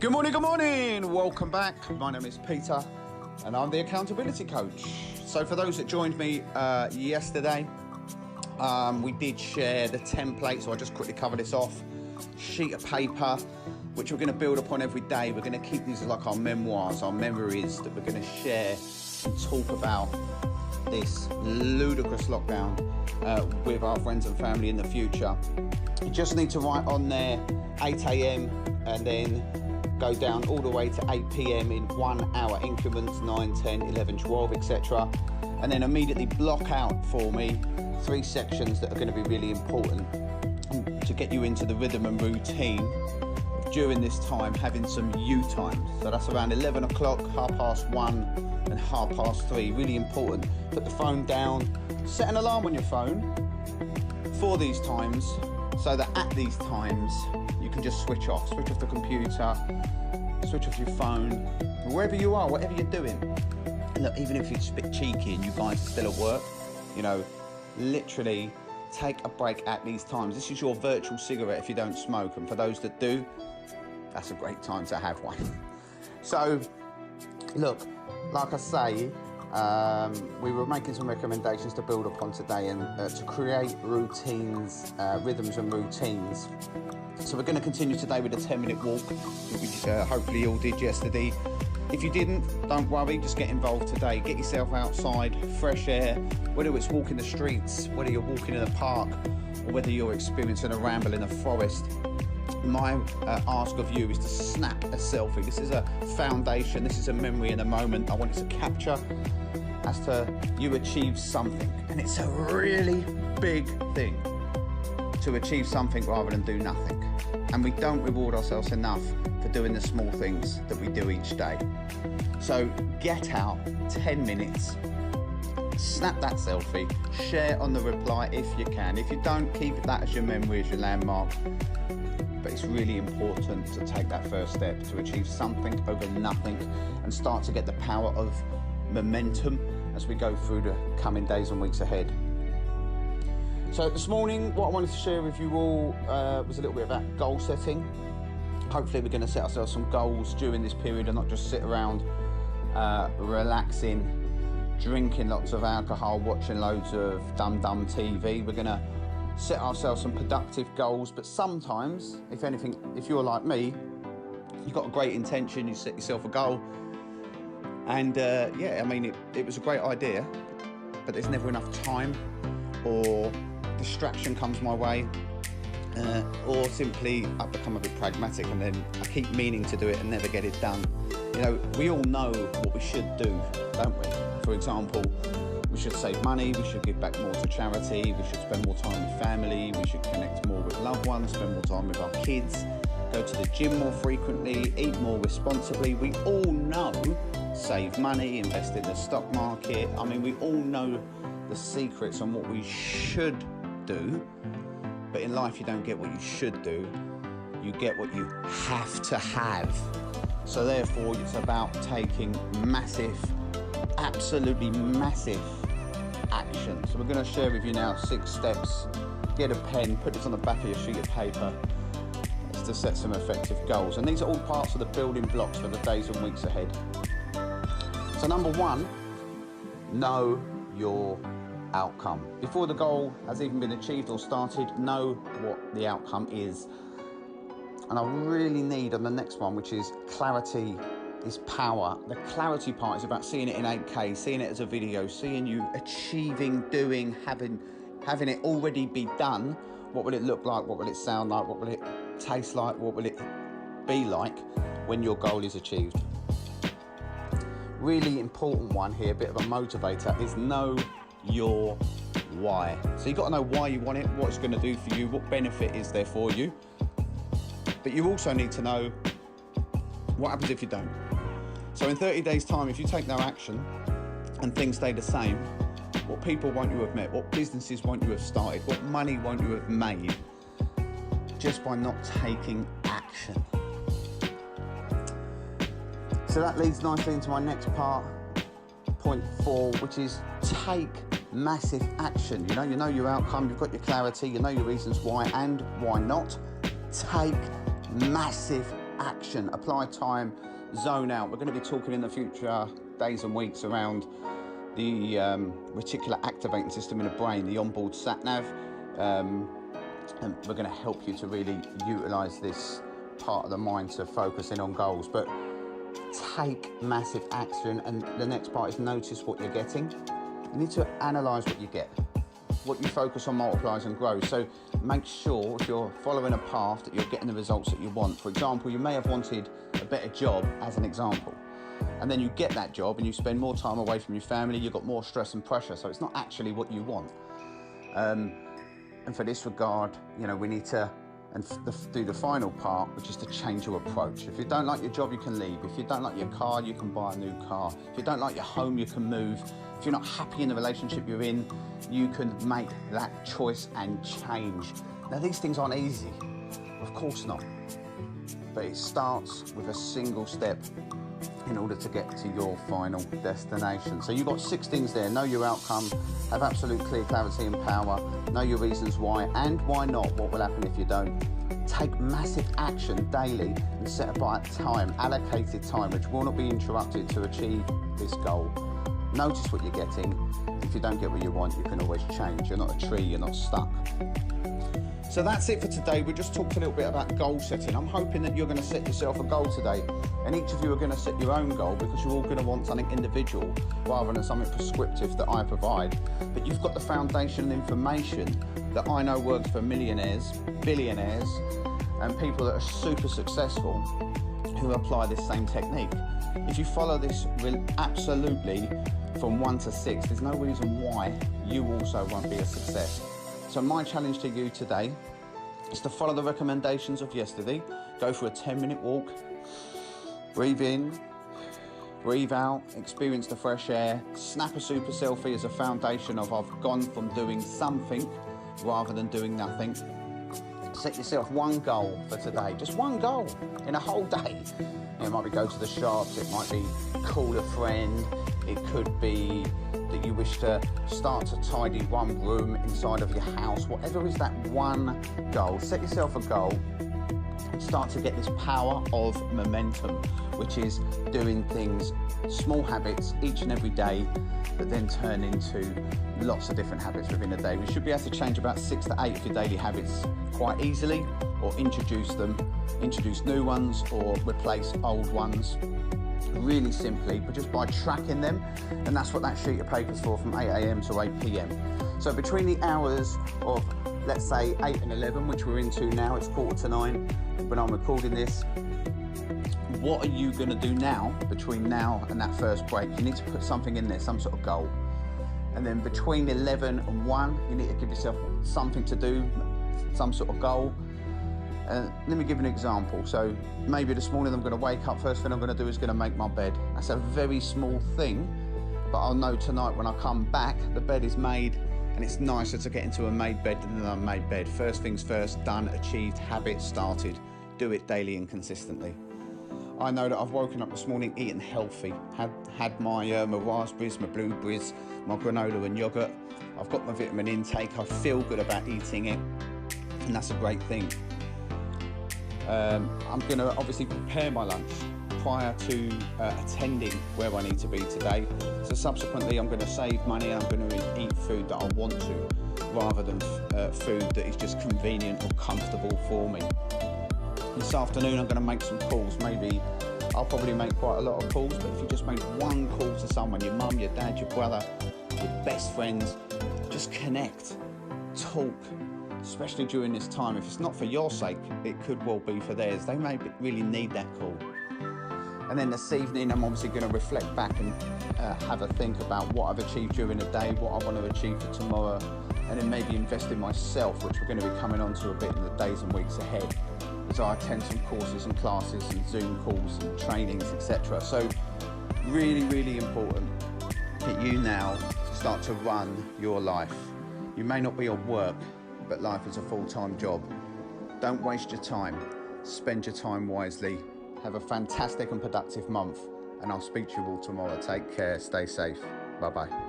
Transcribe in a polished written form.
Good morning. Welcome back. My name is Peter and I'm the accountability coach. So for those that joined me yesterday, we did share the template. So I'll just quickly cover this off. Sheet of paper, which we're going to build upon every day. We're going to keep these as like our memoirs, our memories that we're going to share and talk about this ludicrous lockdown with our friends and family in the future. You just need to write on there 8 a.m. and then go down all the way to 8 p.m. in 1 hour increments, 9, 10, 11, 12, etc. And then immediately block out for me 3 sections that are going to be really important to get you into the rhythm and routine during this time, having some you time. So that's around 11 o'clock, 1:30 and 3:30. Really important. Put the phone down, set an alarm on your phone for these times so that at these times you can just switch off the computer, switch off your phone, wherever you are, whatever you're doing. Look, even if it's a bit cheeky and you guys are still at work, literally take a break at these times. This is your virtual cigarette if you don't smoke, and for those that do, that's a great time to have one. So, look, like I say, we were making some recommendations to build upon today and to create routines, rhythms and routines. So we're going to continue today with a 10-minute walk, which hopefully you all did yesterday. If you didn't, don't worry, just get involved today. Get yourself outside, fresh air, whether it's walking the streets, whether you're walking in a park, or whether you're experiencing a ramble in a forest. My ask of you is to snap a selfie. This is a foundation, this is a memory in a moment I want you to capture as to you achieve something. And it's a really big thing to achieve something rather than do nothing. And we don't reward ourselves enough for doing the small things that we do each day. So get out 10 minutes, snap that selfie, share on the reply if you can. If you don't, keep that as your memory, as your landmark. But it's really important to take that first step to achieve something over nothing and start to get the power of momentum as we go through the coming days and weeks ahead. So this morning, what I wanted to share with you all was a little bit about goal setting. Hopefully we're going to set ourselves some goals during this period and not just sit around relaxing, drinking lots of alcohol, watching loads of dumb TV. We're going to set ourselves some productive goals, but sometimes, if anything, if you're like me, you've got a great intention, you set yourself a goal, and it was a great idea, but there's never enough time, or distraction comes my way, or simply I become a bit pragmatic and then I keep meaning to do it and never get it done. We all know what we should do, don't we? For example, we should save money, we should give back more to charity, we should spend more time with family, we should connect more with loved ones, spend more time with our kids, go to the gym more frequently, eat more responsibly. We all know save money, invest in the stock market. I mean, we all know the secrets on what we should do, but in life you don't get what you should do, you get what you have to have. So therefore it's about taking massive, absolutely massive action. So we're going to share with you now 6 steps. Get a pen, put this on the back of your sheet of paper. It's to set some effective goals, and these are all parts of the building blocks for the days and weeks ahead. So number 1, know your outcome. Before the goal has even been achieved or started, know what the outcome is. And I really need on the next one, which is clarity is power. The clarity part is about seeing it in 8K, seeing it as a video, seeing you achieving, doing, having it already be done. What will it look like? What will it sound like? What will it taste like? What will it be like when your goal is achieved? Really important one here, a bit of a motivator, is know your why. So you've got to know why you want it, what it's going to do for you, what benefit is there for you. But you also need to know what happens if you don't. So in 30 days time, if you take no action and things stay the same, what people won't you have met, what businesses won't you have started, what money won't you have made, just by not taking action. So that leads nicely into my next part, point 4, which is take massive action. You know your outcome, you've got your clarity, you know your reasons why and why not. Take massive action, apply time, zone out. We're going to be talking in the future days and weeks around the reticular activating system in the brain, the onboard sat nav, and we're going to help you to really utilize this part of the mind to focus in on goals. But take massive action, and the next part is notice what you're getting. You need to analyze what you get. What you focus on multiplies and grows. So make sure if you're following a path that you're getting the results that you want. For example, you may have wanted a better job as an example, and then you get that job and you spend more time away from your family, you've got more stress and pressure, so it's not actually what you want. And for this regard, you know, we need to do the final part, which is to change your approach. If you don't like your job, you can leave. If you don't like your car, you can buy a new car. If you don't like your home, you can move. If you're not happy in the relationship you're in, you can make that choice and change. Now, these things aren't easy, of course not, but it starts with a single step in order to get to your final destination. So you've got 6 things there. Know your outcome, have absolute clear clarity and power, know your reasons why and why not, what will happen if you don't. Take massive action daily and set apart time, allocated time, which will not be interrupted to achieve this goal. Notice what you're getting. If you don't get what you want, you can always change. You're not a tree, you're not stuck. So that's it for today. We just talked a little bit about goal setting. I'm hoping that you're going to set yourself a goal today, and each of you are going to set your own goal, because you're all going to want something individual rather than something prescriptive that I provide. But you've got the foundational information that I know works for millionaires, billionaires, and people that are super successful who apply this same technique. If you follow this absolutely from 1 to 6, there's no reason why you also won't be a success. So my challenge to you today is to follow the recommendations of yesterday. Go for a 10-minute walk, breathe in, breathe out, experience the fresh air, snap a super selfie as a foundation of I've gone from doing something rather than doing nothing. Set yourself one goal for today, just one goal in a whole day. It might be go to the shops, it might be call a friend, it could be that you wish to start to tidy one room inside of your house. Whatever is that one goal, set yourself a goal and start to get this power of momentum, which is doing things, small habits each and every day that then turn into lots of different habits within a day. We should be able to change about 6 to 8 of your daily habits quite easily, or introduce new ones, or replace old ones really simply, but just by tracking them. And that's what that sheet of paper is for, from 8 a.m. to 8 p.m. So between the hours of, let's say, 8 and 11, which we're into now, it's 8:45 when I'm recording this, what are you going to do now between now and that first break? You need to put something in there, some sort of goal. And then between 11 and 1, you need to give yourself something to do, some sort of goal. Let me give you an example. So maybe this morning I'm going to wake up, first thing I'm going to do is going to make my bed. That's a very small thing, but I'll know tonight when I come back, the bed is made, and it's nicer to get into a made bed than an unmade bed. First things first, done, achieved, habit started. Do it daily and consistently. I know that I've woken up this morning eating healthy, had my raspberries, my blueberries, my granola and yogurt. I've got my vitamin intake, I feel good about eating it, and that's a great thing. I'm going to obviously prepare my lunch prior to attending where I need to be today. So subsequently I'm going to save money, and I'm going to eat food that I want to, rather than food that is just convenient or comfortable for me. This afternoon I'm going to make some calls. Maybe I'll probably make quite a lot of calls, but if you just make one call to someone, your mum, your dad, your brother, your best friends, just connect, talk. Especially during this time, if it's not for your sake, it could well be for theirs. They may really need that call. And then this evening, I'm obviously going to reflect back and have a think about what I've achieved during the day, what I want to achieve for tomorrow, and then maybe invest in myself, which we're going to be coming on to a bit in the days and weeks ahead, as I attend some courses and classes and Zoom calls and trainings, etc. So really, really important that you now start to run your life. You may not be on work, but life is a full-time job. Don't waste your time. Spend your time wisely. Have a fantastic and productive month, and I'll speak to you all tomorrow. Take care. Stay safe. Bye-bye.